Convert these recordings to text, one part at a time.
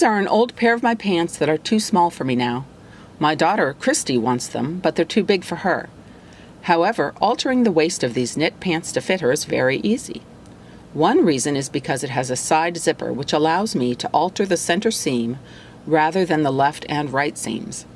are an old pair of my pants that are too small for me now. My daughter, Christy, wants them, but they're too big for her. However, altering the waist of these knit pants to fit her is very easy. One reason is because it has a side zipper which allows me to alter the center seam rather than the left and right seams.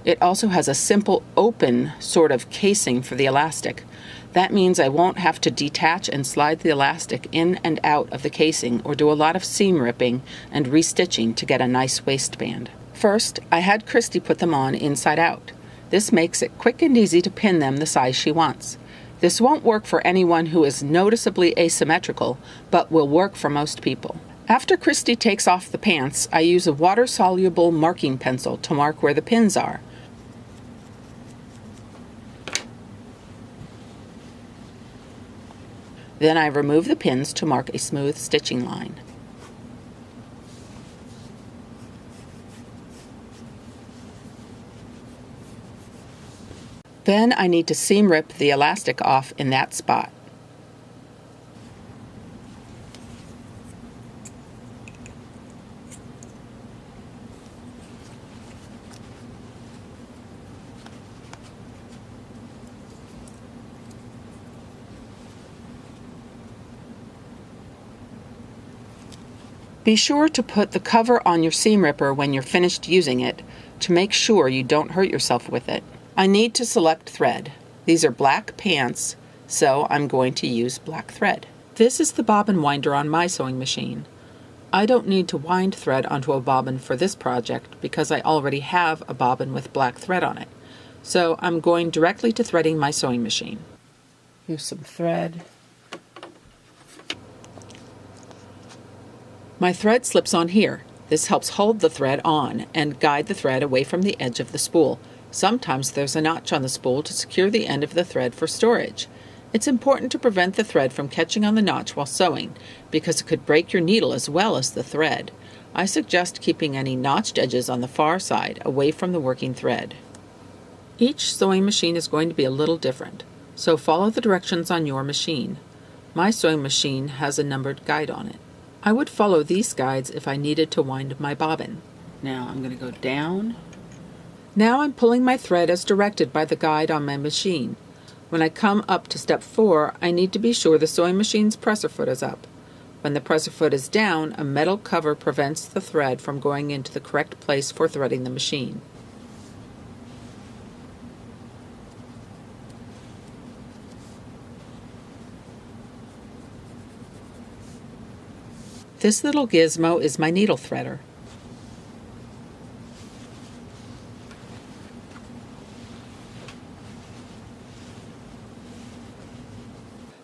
It also has a simple open sort of casing for the elastic. That means I won't have to detach and slide the elastic in and out of the casing or do a lot of seam ripping and restitching to get a nice waistband. First, I had Christy put them on inside out. This makes it quick and easy to pin them the size she wants. This won't work for anyone who is noticeably asymmetrical, but will work for most people. After Christy takes off the pants, I use a water-soluble marking pencil to mark where the pins are. Then I remove the pins to mark a smooth stitching line. Then I need to seam rip the elastic off in that spot. Be sure to put the cover on your seam ripper when you're finished using it to make sure you don't hurt yourself with it. I need to select thread. These are black pants, so I'm going to use black thread. This is the bobbin winder on my sewing machine. I don't need to wind thread onto a bobbin for this project because I already have a bobbin with black thread on it. So I'm going directly to threading my sewing machine. Use some thread. My thread slips on here. This helps hold the thread on and guide the thread away from the edge of the spool. Sometimes there's a notch on the spool to secure the end of the thread for storage. It's important to prevent the thread from catching on the notch while sewing, because it could break your needle as well as the thread. I suggest keeping any notched edges on the far side away from the working thread. Each sewing machine is going to be a little different, so follow the directions on your machine. My sewing machine has a numbered guide on it. I would follow these guides if I needed to wind my bobbin. Now I'm going to go down. Now I'm pulling my thread as directed by the guide on my machine. When I come up to step 4, I need to be sure the sewing machine's presser foot is up. When the presser foot is down, a metal cover prevents the thread from going into the correct place for threading the machine. This little gizmo is my needle threader.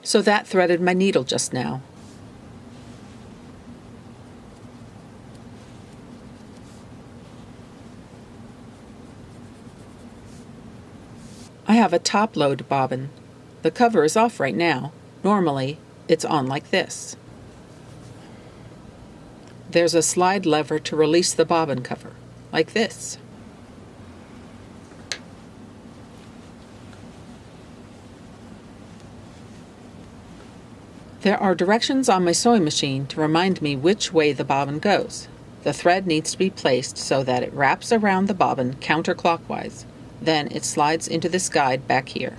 So that threaded my needle just now. I have a top load bobbin. The cover is off right now. Normally, it's on like this. There's a slide lever to release the bobbin cover, like this. There are directions on my sewing machine to remind me which way the bobbin goes. The thread needs to be placed so that it wraps around the bobbin counterclockwise. Then it slides into this guide back here.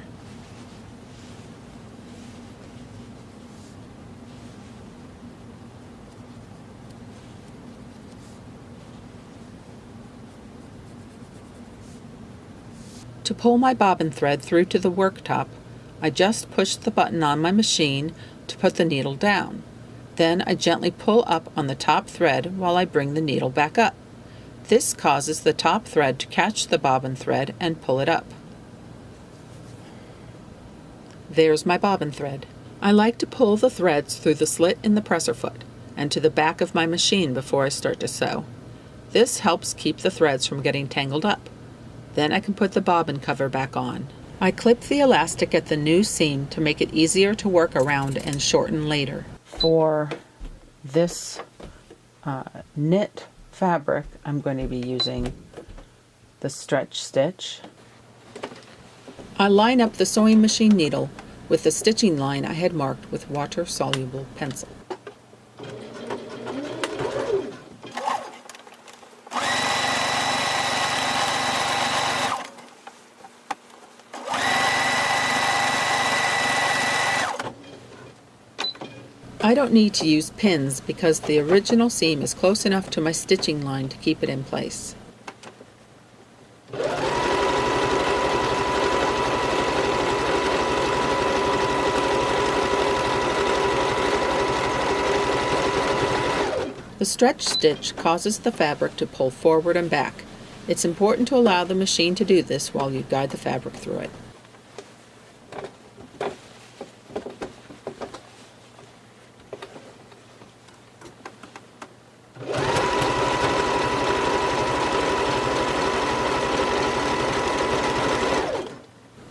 To pull my bobbin thread through to the worktop, I just push the button on my machine to put the needle down. Then I gently pull up on the top thread while I bring the needle back up. This causes the top thread to catch the bobbin thread and pull it up. There's my bobbin thread. I like to pull the threads through the slit in the presser foot and to the back of my machine before I start to sew. This helps keep the threads from getting tangled up. Then I can put the bobbin cover back on. I clip the elastic at the new seam to make it easier to work around and shorten later. For this knit fabric, I'm going to be using the stretch stitch. I line up the sewing machine needle with the stitching line I had marked with water-soluble pencil. I don't need to use pins because the original seam is close enough to my stitching line to keep it in place. The stretch stitch causes the fabric to pull forward and back. It's important to allow the machine to do this while you guide the fabric through it.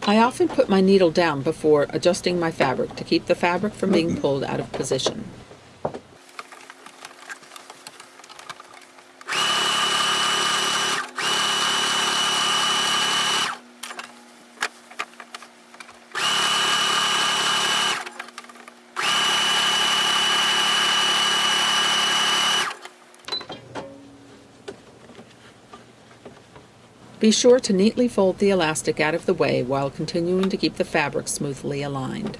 I often put my needle down before adjusting my fabric to keep the fabric from being pulled out of position. Be sure to neatly fold the elastic out of the way while continuing to keep the fabric smoothly aligned.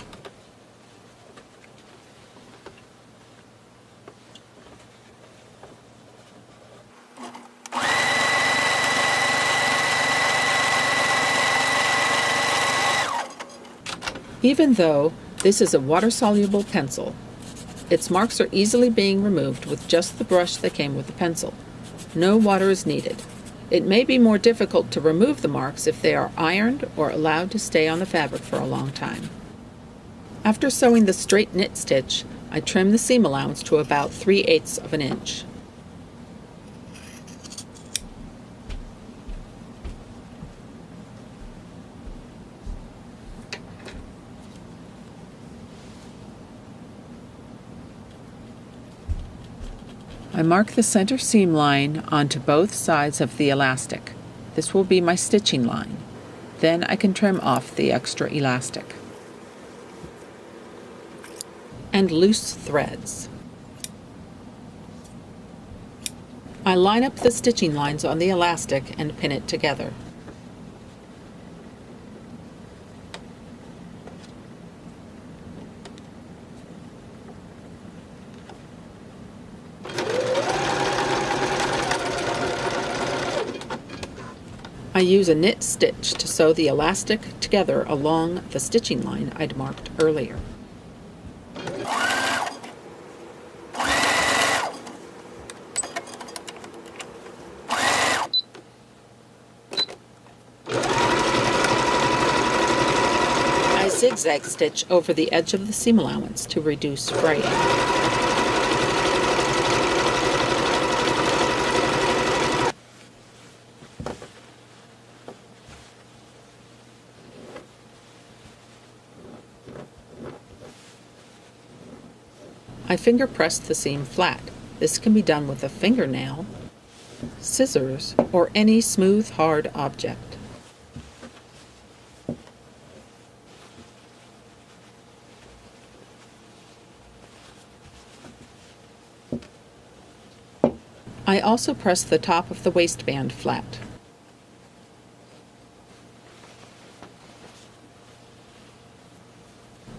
Even though this is a water-soluble pencil, its marks are easily being removed with just the brush that came with the pencil. No water is needed. It may be more difficult to remove the marks if they are ironed or allowed to stay on the fabric for a long time. After sewing the straight knit stitch, I trim the seam allowance to about 3/8 of an inch. I mark the center seam line onto both sides of the elastic. This will be my stitching line. Then I can trim off the extra elastic. And loose threads. I line up the stitching lines on the elastic and pin it together. I use a knit stitch to sew the elastic together along the stitching line I'd marked earlier. I zigzag stitch over the edge of the seam allowance to reduce fraying. I finger press the seam flat. This can be done with a fingernail, scissors, or any smooth, hard object. I also press the top of the waistband flat.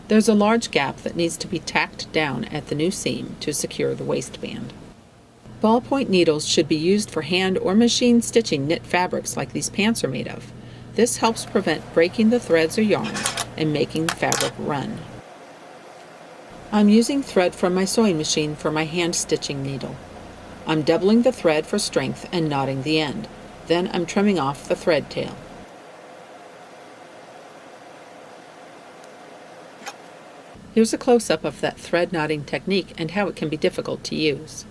There's a large gap that needs to be tacked down at the new seam to secure the waistband. Ballpoint needles should be used for hand or machine stitching knit fabrics like these pants are made of. This helps prevent breaking the threads or yarn and making the fabric run. I'm using thread from my sewing machine for my hand stitching needle. I'm doubling the thread for strength and knotting the end. Then I'm trimming off the thread tail. Here's a close-up of that thread knotting technique and how it can be difficult to use.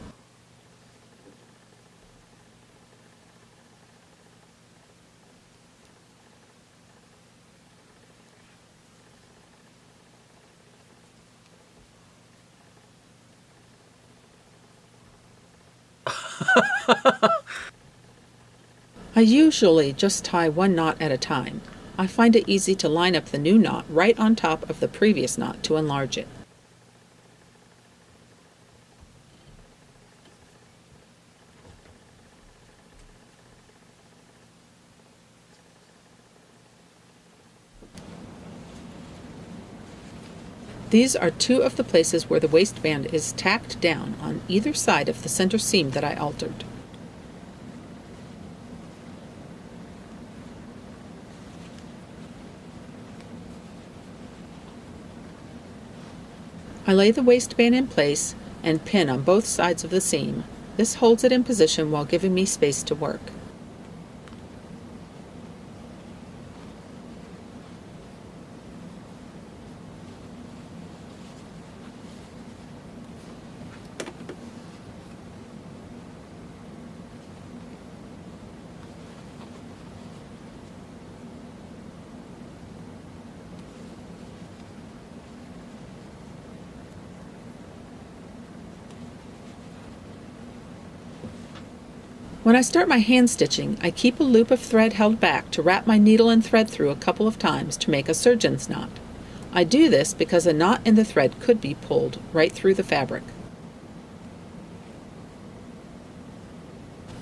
I usually just tie one knot at a time. I find it easy to line up the new knot right on top of the previous knot to enlarge it. These are two of the places where the waistband is tacked down on either side of the center seam that I altered. I lay the waistband in place and pin on both sides of the seam. This holds it in position while giving me space to work. When I start my hand stitching, I keep a loop of thread held back to wrap my needle and thread through a couple of times to make a surgeon's knot. I do this because a knot in the thread could be pulled right through the fabric.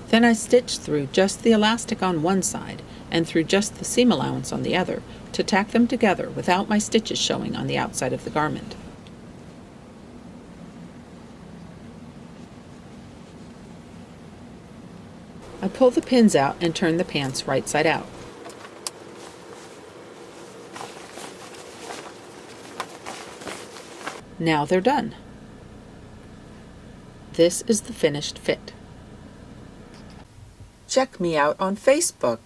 Then I stitch through just the elastic on one side and through just the seam allowance on the other to tack them together without my stitches showing on the outside of the garment. I pull the pins out and turn the pants right side out. Now they're done. This is the finished fit. Check me out on Facebook.